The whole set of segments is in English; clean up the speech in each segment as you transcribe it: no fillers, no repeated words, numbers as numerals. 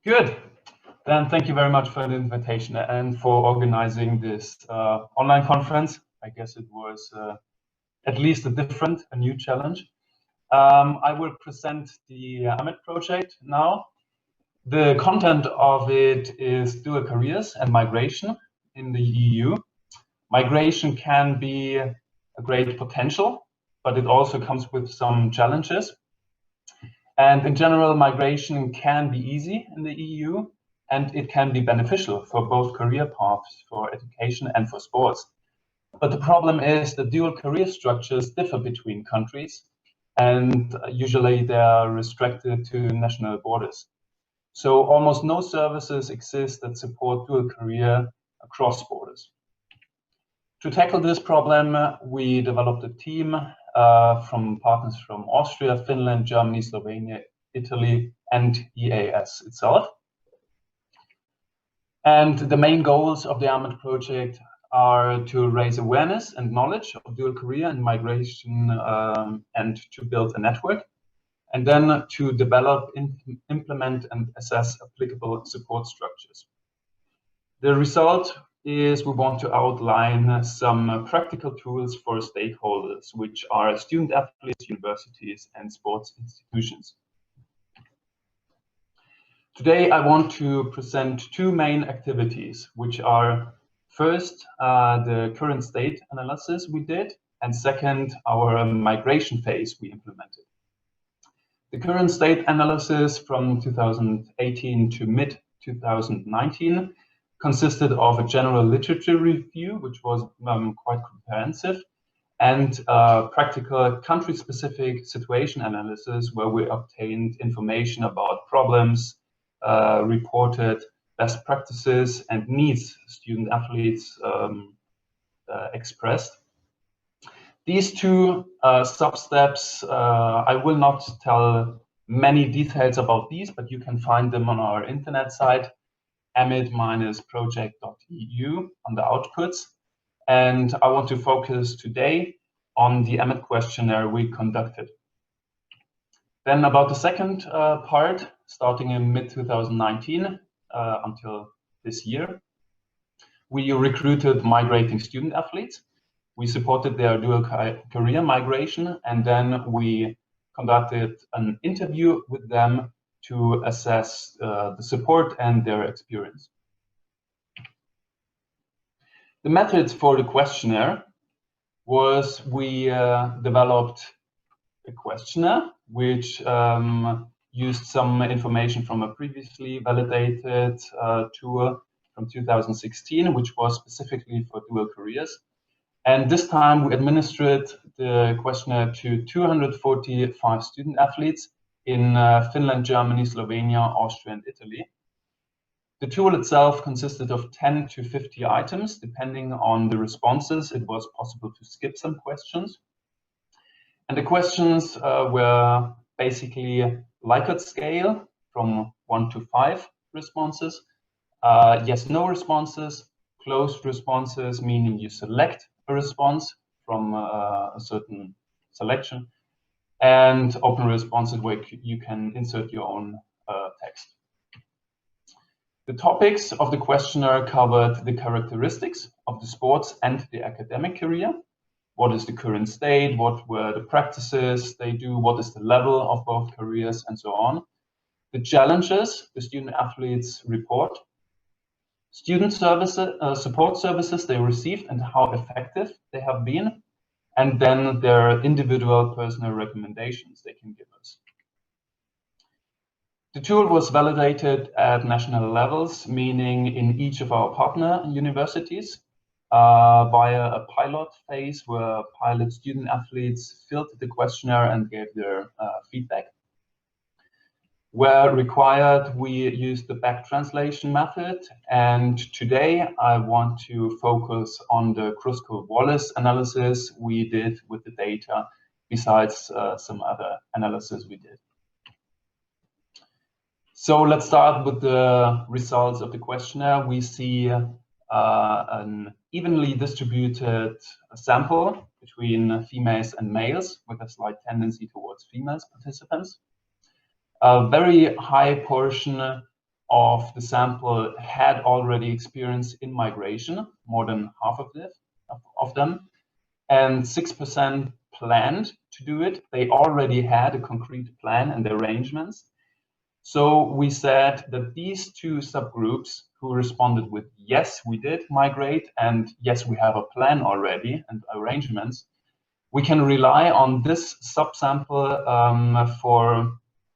Good. Then thank you very much for the invitation and for organizing this online conference. I guess it was at least a new challenge. I will present the AMiD project now. The content of it is dual careers and migration in the EU. Migration can be a great potential, but it also comes with some challenges. And in general, migration can be easy in the EU, and it can be beneficial for both career paths, for education and for sports. But the problem is that dual career structures differ between countries, and usually they are restricted to national borders. So almost no services exist that support dual career across borders. To tackle this problem, we developed a team from partners from Austria, Finland, Germany, Slovenia, Italy, and EAS itself. And the main goals of the AMiD project are to raise awareness and knowledge of dual career and migration and to build a network, and then to develop, implement, and assess applicable support structures. The result is we want to outline some practical tools for stakeholders, which are student athletes, universities, and sports institutions. Today, I want to present two main activities, which are first, the current state analysis we did, and second, our migration phase we implemented. The current state analysis from 2018 to mid-2019 consisted of a general literature review, which was quite comprehensive, and practical country-specific situation analysis, where we obtained information about problems, reported best practices, and needs student athletes expressed. These two sub-steps, I will not tell many details about these, but you can find them on our internet site, amid-project.eu, under outputs. And I want to focus today on the AMiD questionnaire we conducted. Then about the second part, starting in mid-2019 until this year, we recruited migrating student athletes. We supported their dual career migration, and then we conducted an interview with them to assess the support and their experience. The methods for the questionnaire was we developed a questionnaire which used some information from a previously validated tool from 2016, which was specifically for dual careers. And this time we administered the questionnaire to 245 student athletes in Finland, Germany, Slovenia, Austria, and Italy. The tool itself consisted of 10 to 50 items. Depending on the responses, it was possible to skip some questions. And the questions were basically Likert scale from 1 to 5 responses, yes, no responses, closed responses, meaning you select a response from a certain selection, and open responses where you can insert your own text. The topics of the questionnaire covered the characteristics of the sports and the academic career. What is the current state? What were the practices they do? What is the level of both careers, and so on? The challenges the student athletes report, student services, support services they received and how effective they have been, and then their individual personal recommendations they can give us. The tool was validated at national levels, meaning in each of our partner universities, via a pilot phase where pilot student athletes filled the questionnaire and gave their feedback. Where required, we used the back translation method, and today I want to focus on the Kruskal-Wallis analysis we did with the data, besides some other analysis we did. So let's start with the results of the questionnaire. We see an evenly distributed sample between females and males, with a slight tendency towards females participants. A very high portion of the sample had already experience in migration, more than half of them, and 6% planned to do it. They already had a concrete plan and arrangements. So we said that these two subgroups who responded with yes, we did migrate, and yes, we have a plan already and arrangements, we can rely on this subsample for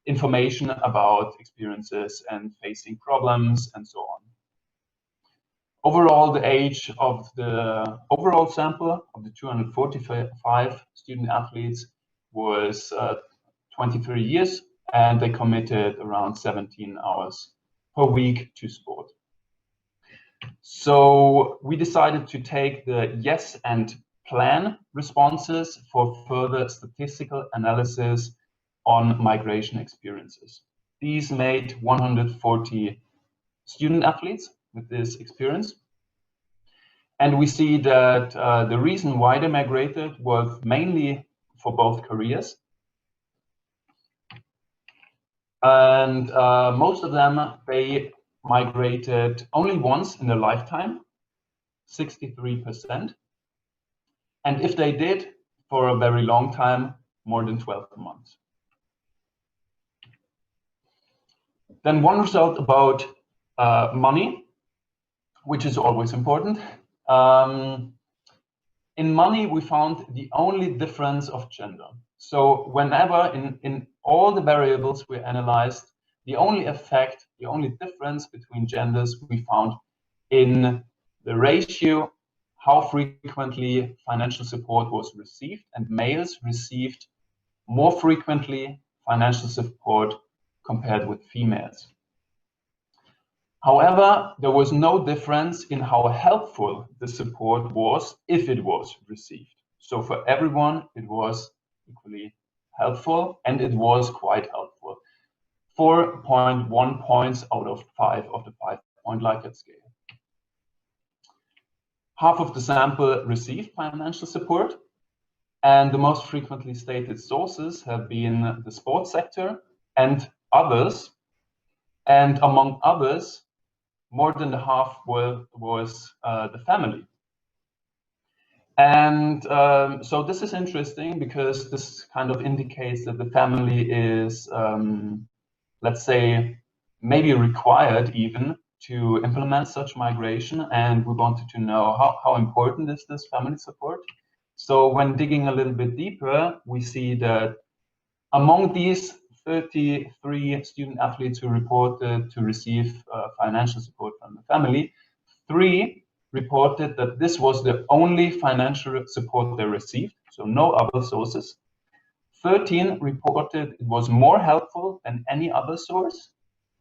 information about experiences and facing problems and so on. Overall, the age of the overall sample of the 245 student athletes was 23 years, and they committed around 17 hours per week to sport. So we decided to take the yes and plan responses for further statistical analysis on migration experiences. These made 140 student athletes with this experience. And we see that the reason why they migrated was mainly for both careers. And most of them, they migrated only once in their lifetime, 63%. And if they did, for a very long time, more than 12 months. Then one result about money, which is always important. In money, we found the only difference of gender. So whenever in all the variables we analyzed, the only effect, the only difference between genders we found in the ratio, how frequently financial support was received, and males received more frequently financial support compared with females. However, there was no difference in how helpful the support was if it was received. So for everyone, it was equally helpful, and it was quite helpful. 4.1 points out of 5 of the 5-point Likert scale. Half of the sample received financial support, and the most frequently stated sources have been the sports sector and others. And among others, more than the half was the family. And so this is interesting because this kind of indicates that the family is, let's say, maybe required even to implement such migration. And we wanted to know how important is this family support. So when digging a little bit deeper, we see that among these 33 student athletes who reported to receive financial support from the family, 3 reported that this was the only financial support they received, so no other sources. 13 reported it was more helpful than any other source,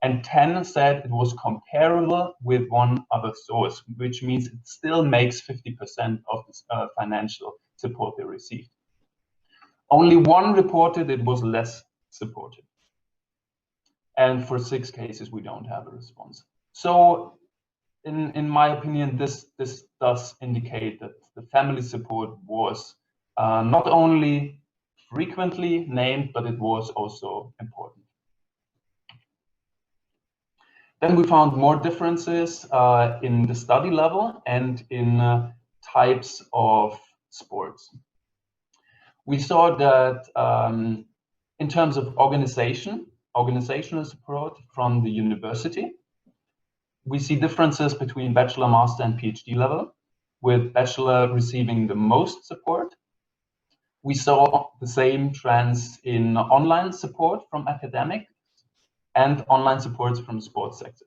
and 10 said it was comparable with one other source, which means it still makes 50% of the financial support they received. Only 1 reported it was less supported. And for 6 cases, we don't have a response. So in my opinion, this does indicate that the family support was not only frequently named, but it was also important. Then we found more differences in the study level and in types of sports. We saw that in terms of organizational support from the university, we see differences between bachelor, master, and PhD level, with bachelor receiving the most support. We saw the same trends in online support from academic and online supports from sports sector.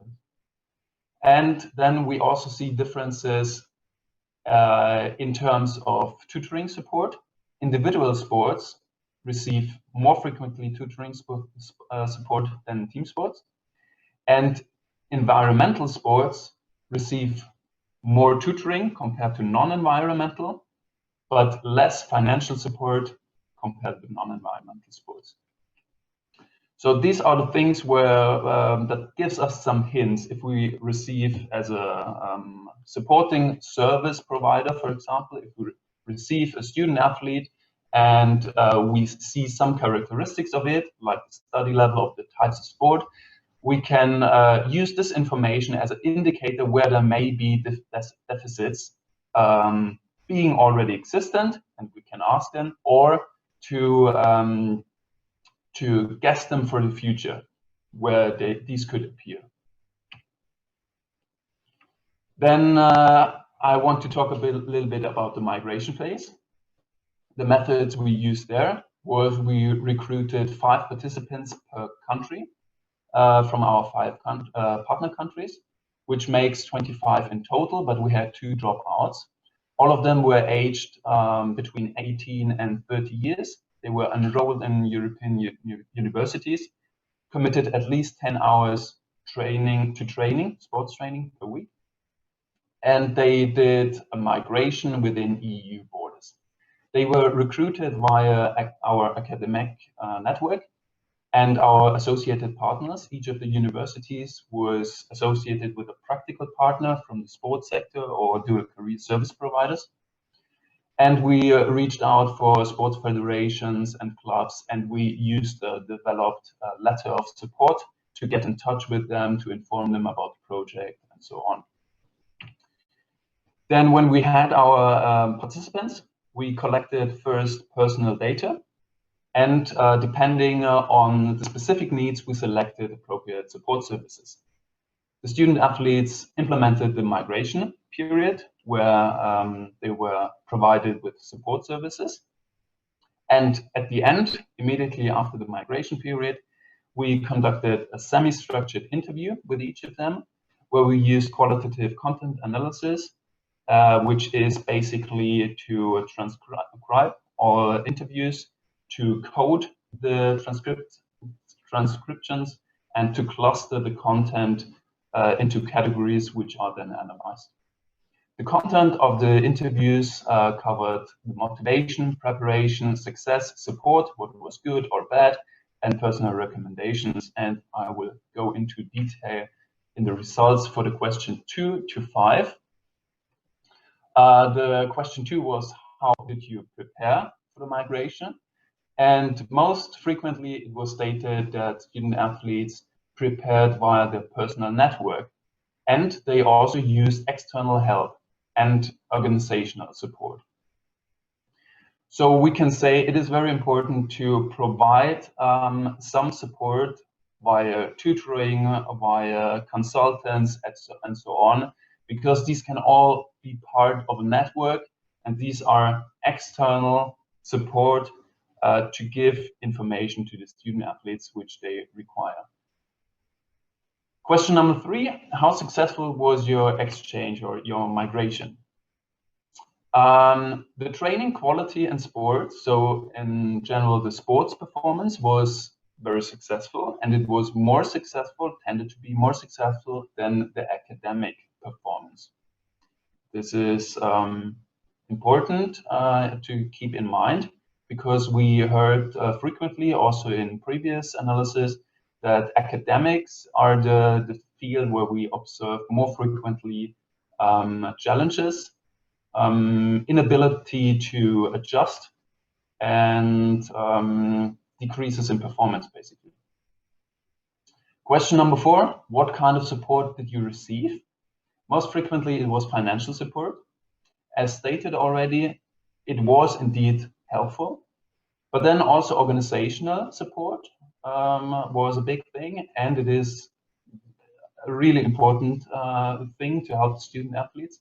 And then we also see differences in terms of tutoring support. Individual sports receive more frequently tutoring support than team sports. And environmental sports receive more tutoring compared to non-environmental, but less financial support compared with non-environmental sports. So these are the things where that gives us some hints if we receive as a supporting service provider, for example, if we receive a student athlete and we see some characteristics of it, like the study level of the types of sport, we can use this information as an indicator where there may be deficits being already existent, and we can ask them, or to guess them for the future, where these could appear. Then I want to talk a little bit about the migration phase. The methods we used there was we recruited 5 participants per country from our 5 partner countries, which makes 25 in total, but we had 2 dropouts. All of them were aged between 18 and 30 years. They were enrolled in European universities, committed at least 10 hours sports training per week, and they did a migration within EU borders. They were recruited via our academic network and our associated partners. Each of the universities was associated with a practical partner from the sports sector or dual career service providers. And we reached out for sports federations and clubs, and we used a developed letter of support to get in touch with them, to inform them about the project and so on. Then when we had our participants, we collected first personal data, and depending on the specific needs, we selected appropriate support services. The student athletes implemented the migration period, where they were provided with support services. And at the end, immediately after the migration period, we conducted a semi-structured interview with each of them, where we used qualitative content analysis, which is basically to transcribe all interviews, to code the transcriptions, and to cluster the content into categories which are then analyzed. The content of the interviews covered the motivation, preparation, success, support, what was good or bad, and personal recommendations. And I will go into detail in the results for the question 2 to 5. The question 2 was, how did you prepare for the migration? And most frequently, it was stated that student athletes prepared via their personal network, and they also used external help and organizational support. So we can say it is very important to provide some support via tutoring, via consultants, and so on, because these can all be part of a network, and these are external support to give information to the student athletes which they require. Question number 3, how successful was your exchange or your migration? The training quality and sports, so in general, the sports performance was very successful, and it was more successful, tended to be more successful than the academic performance. This is important to keep in mind, because we heard frequently, also in previous analysis, that academics are the field where we observe more frequently challenges, inability to adjust, and decreases in performance, basically. Question number 4, what kind of support did you receive? Most frequently, it was financial support. As stated already, it was indeed helpful, but then also organizational support was a big thing, and it is a really important thing to help student athletes.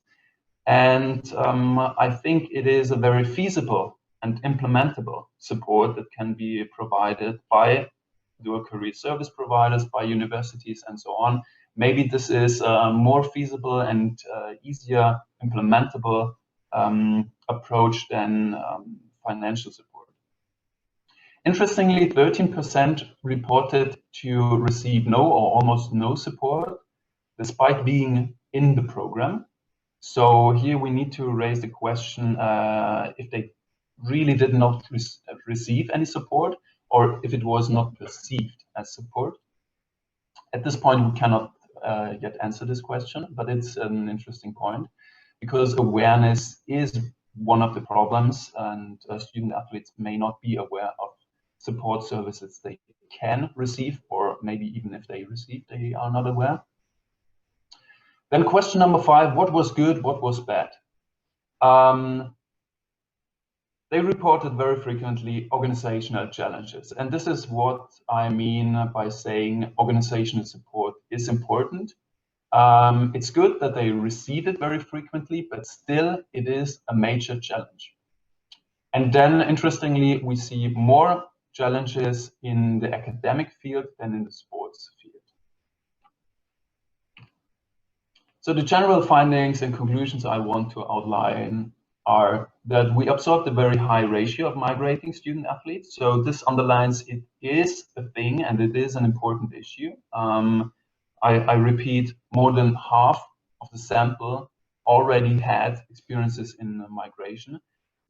And I think it is a very feasible and implementable support that can be provided by dual career service providers, by universities, and so on. Maybe this is a more feasible and easier implementable approach than financial support. Interestingly, 13% reported to receive no or almost no support, despite being in the program. So here we need to raise the question if they really did not receive any support, or if it was not perceived as support. At this point, we cannot yet answer this question, but it's an interesting point, because awareness is one of the problems, and student athletes may not be aware of support services they can receive, or maybe even if they receive, they are not aware. Then question number 5, what was good, what was bad? They reported very frequently organizational challenges. And this is what I mean by saying organizational support is important. It's good that they receive it very frequently, but still it is a major challenge. And then interestingly, we see more challenges in the academic field than in the sports field. So the general findings and conclusions I want to outline are that we observed a very high ratio of migrating student athletes. So this underlines it is a thing and it is an important issue. I repeat, more than half of the sample already had experiences in migration,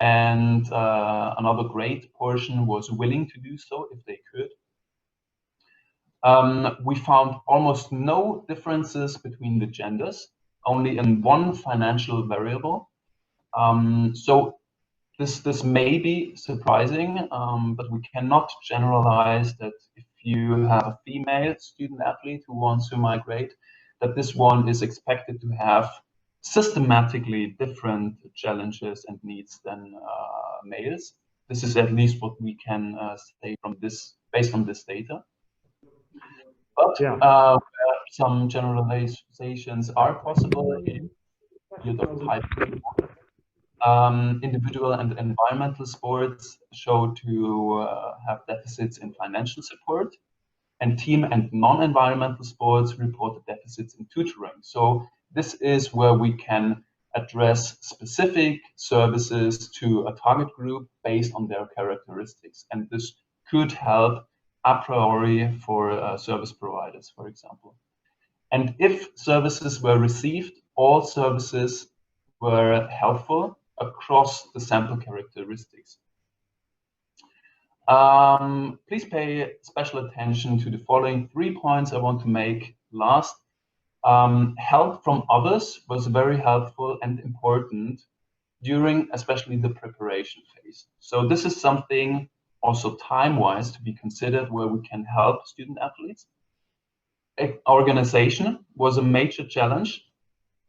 and another great portion was willing to do so if they could. We found almost no differences between the genders, only in one financial variable. So this may be surprising, but we cannot generalize that if you have a female student athlete who wants to migrate, that this one is expected to have systematically different challenges and needs than males. This is at least what we can say from this, based on this data. But some generalizations are possible in the field of type. Individual and environmental sports show to have deficits in financial support, and team and non-environmental sports reported deficits in tutoring. So this is where we can address specific services to a target group based on their characteristics. And this could help a priori for service providers, for example. And if services were received, all services were helpful across the sample characteristics. Please pay special attention to the following 3 points I want to make last. Help from others was very helpful and important during especially the preparation phase. So this is something also time-wise to be considered where we can help student athletes. Organization was a major challenge,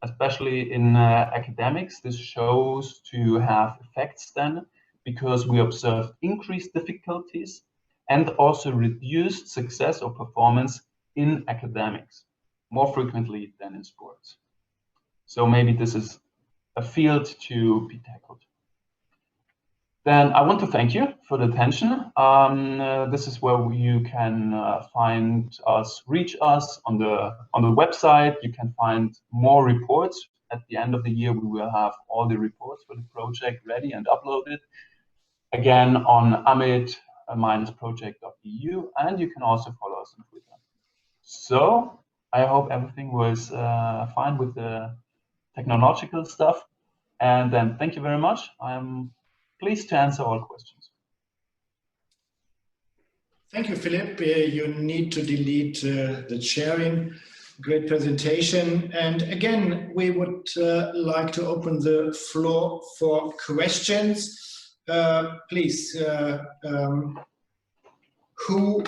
especially in academics. This shows to have effects then, because we observed increased difficulties and also reduced success or performance in academics more frequently than in sports. So maybe this is a field to be tackled. Then I want to thank you for the attention. This is where you can find us, reach us on the website. You can find more reports. At the end of the year, we will have all the reports for the project ready and uploaded. Again, on amid-project.eu, and you can also follow us on Twitter. So I hope everything was fine with the technological stuff. And then thank you very much. I'm pleased to answer all questions. Thank you, Philipp. You need to delete the sharing. Great presentation. And again, we would like to open the floor for questions. Please, who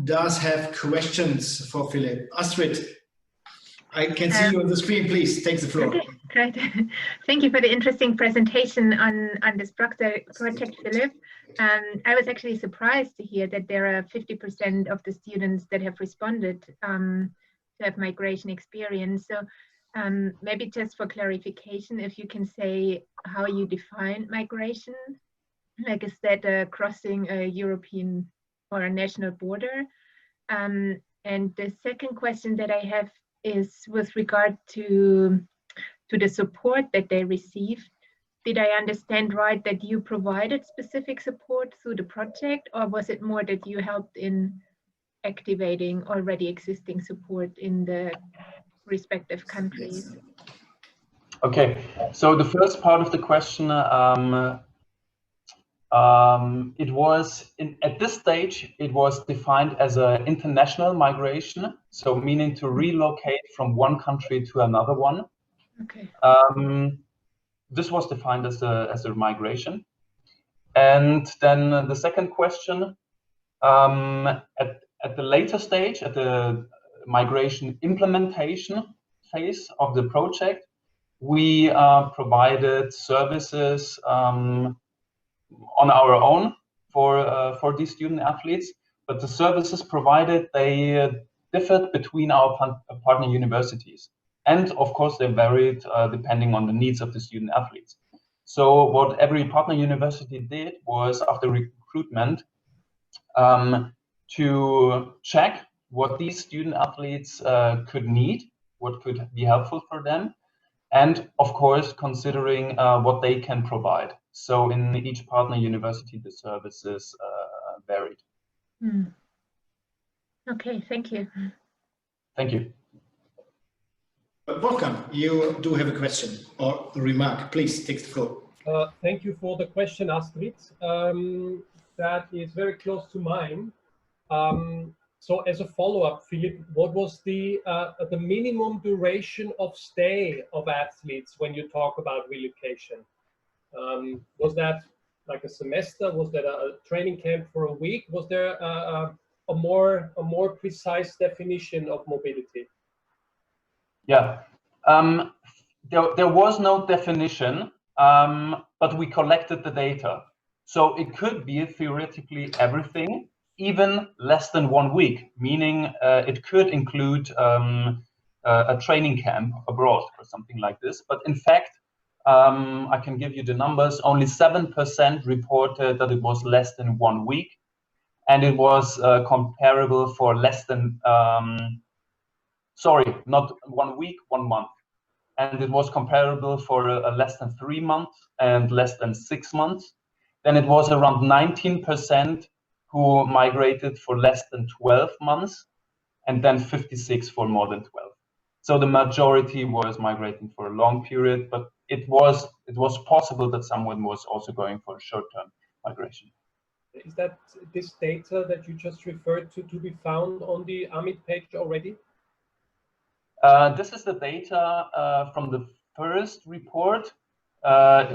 does have questions for Philipp? Astrid, I can see you on the screen. Please take the floor. Okay, great. Thank you for the interesting presentation on this project, Philipp. I was actually surprised to hear that there are 50% of the students that have responded to have migration experience. So maybe just for clarification, if you can say how you define migration, like is that crossing a European or a national border? And the second question that I have is with regard to the support that they received. Did I understand right that you provided specific support through the project, or was it more that you helped in activating already existing support in the respective countries? Okay, so the first part of the question, it was at this stage, it was defined as an international migration, so meaning to relocate from one country to another one. Okay. This was defined as a migration. And then the second question, At the later stage, at the migration implementation phase of the project, we provided services on our own for these student athletes, but the services provided, they differed between our partner universities. And of course, they varied depending on the needs of the student athletes. So what every partner university did was, after recruitment, to check what these student athletes could need, what could be helpful for them, and of course, considering what they can provide. So in each partner university, the services varied. Okay, thank you. Thank you. Wolfgang, you do have a question or a remark. Please take the floor. Thank you for the question, Astrid. That is very close to mine. So as a follow-up, Philip, what was the minimum duration of stay of athletes when you talk about relocation? Was that like a semester? Was that a training camp for a week? Was there a more precise definition of mobility? Yeah, there was no definition, but we collected the data. So it could be theoretically everything, even less than 1 week, meaning it could include a training camp abroad or something like this. But in fact, I can give you the numbers. Only 7% reported that it was less than 1 week, and it was comparable for less than, sorry, not 1 week, 1 month. And it was comparable for less than 3 months and less than 6 months. Then it was around 19% who migrated for less than 12 months, and then 56 for more than 12. So the majority was migrating for a long period, but it was possible that someone was also going for a short-term migration. Is that this data that you just referred to be found on the AMiD page already? This is the data from the first report,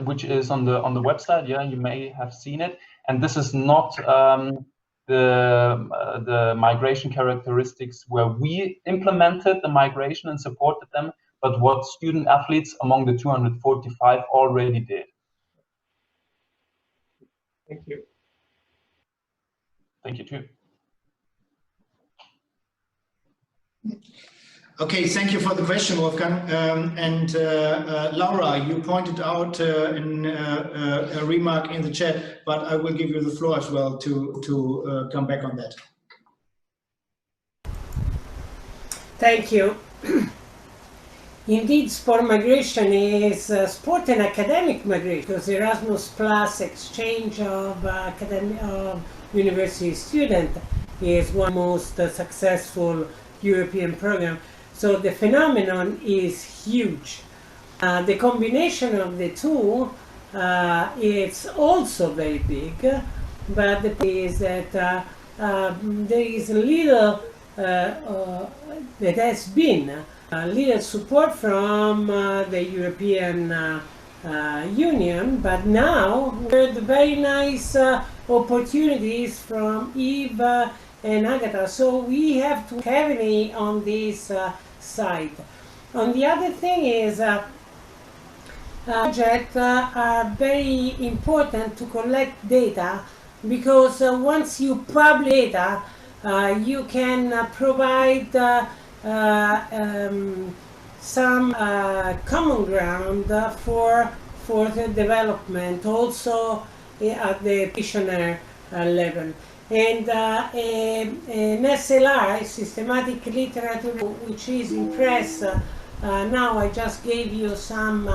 which is on the website. Yeah, you may have seen it. And this is not the migration characteristics where we implemented the migration and supported them, but what student athletes among the 245 already did. Thank you. Thank you too. Okay, thank you for the question, Wolfgang. Laura, you pointed out in a remark in the chat, but I will give you the floor as well to come back on that. Thank you. Indeed, sport migration is sport and academic migration, because Erasmus Plus exchange of university students is one of the most successful European program. So the phenomenon is huge. The combination of the two it's also very big, but the thing is that there is little that has been little support from the European Union, but now with very nice opportunities from Eve and Agatha. So we have to heavily on this side. On the other thing is projects are very important to collect data, because once you publish data, you can provide some common ground for the development, also at the practitioner level. And an SLR, systematic literature, which is in press now. I just gave you some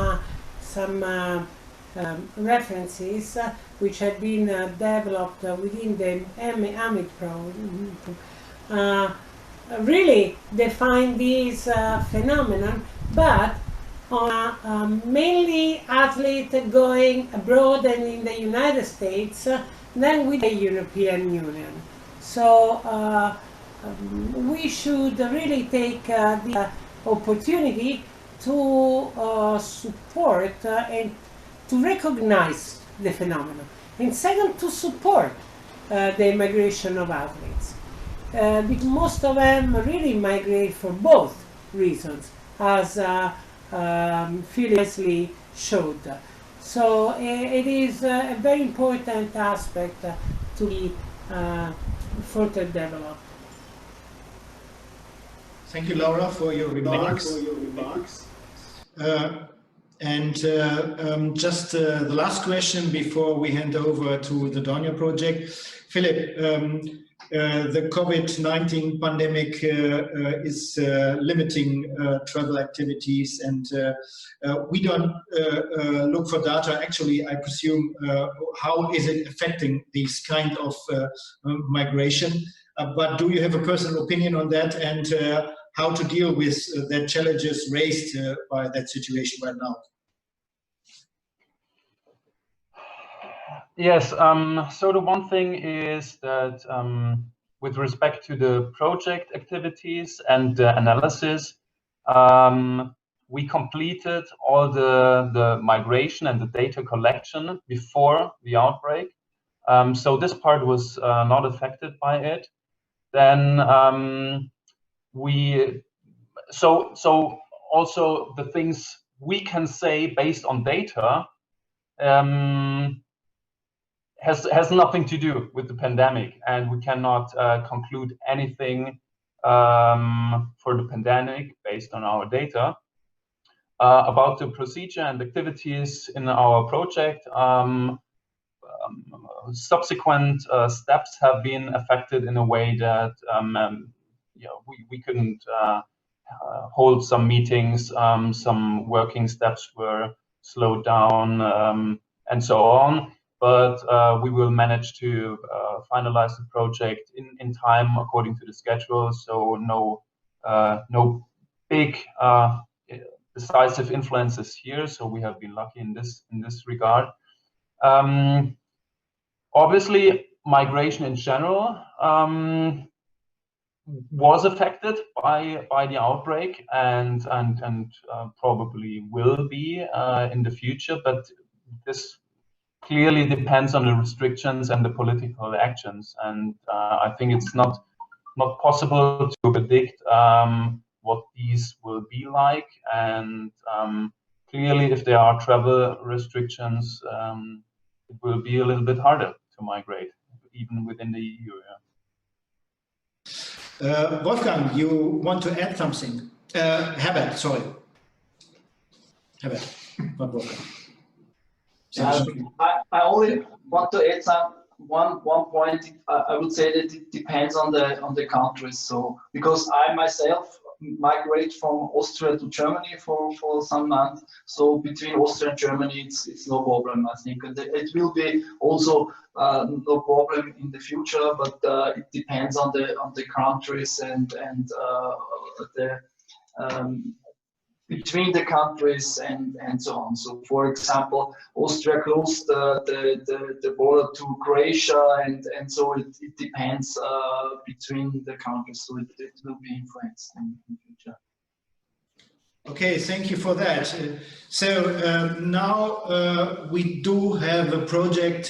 references which had been developed within the AMiD program. Really define this phenomenon, but mainly athletes going abroad and in the United States, than with the European Union. So we should really take the opportunity to support and to recognize the phenomenon. And second, to support. the migration of athletes. Because most of them really migrate for both reasons, as Philip Leslie showed. So it is a very important aspect to be further developed. Thank you, Laura, for your remarks. Just the last question before we hand over to the Donia project. Philip, the COVID-19 pandemic is limiting travel activities, and we don't look for data. Actually, I presume, how is it affecting these kind of migration? But do you have a personal opinion on that, and how to deal with the challenges raised by that situation right now? Yes, so the one thing is that with respect to the project activities and the analysis, we completed all the migration and the data collection before the outbreak. So this part was not affected by it. Then so also the things we can say based on data has nothing to do with the pandemic, and we cannot conclude anything for the pandemic based on our data. About the procedure and activities in our project, subsequent steps have been affected in a way that we couldn't hold some meetings, some working steps were slowed down, and so on. But we will manage to finalize the project in time according to the schedule. So no big decisive influences here. So we have been lucky in this regard. Obviously, migration in general was affected by the outbreak, and probably will be in the future. But this clearly depends on the restrictions and the political actions, and I think it's not possible to predict what these will be like. And clearly, if there are travel restrictions, it will be a little bit harder to migrate, even within the EU. Yeah. Wolfgang, you want to add something? Herbert, sorry. Herbert, not Wolfgang. I only want to add one point. I would say that it depends on the countries. So because I myself migrate from Austria to Germany for some months, so between Austria and Germany it's no problem, I think. And it will be also no problem in the future, but it depends on the countries and the between the countries and so on. So, for example, Austria closed the border to Croatia, and so it depends between the countries. So it will be influenced in the future. Okay, thank you for that. So now we do have a project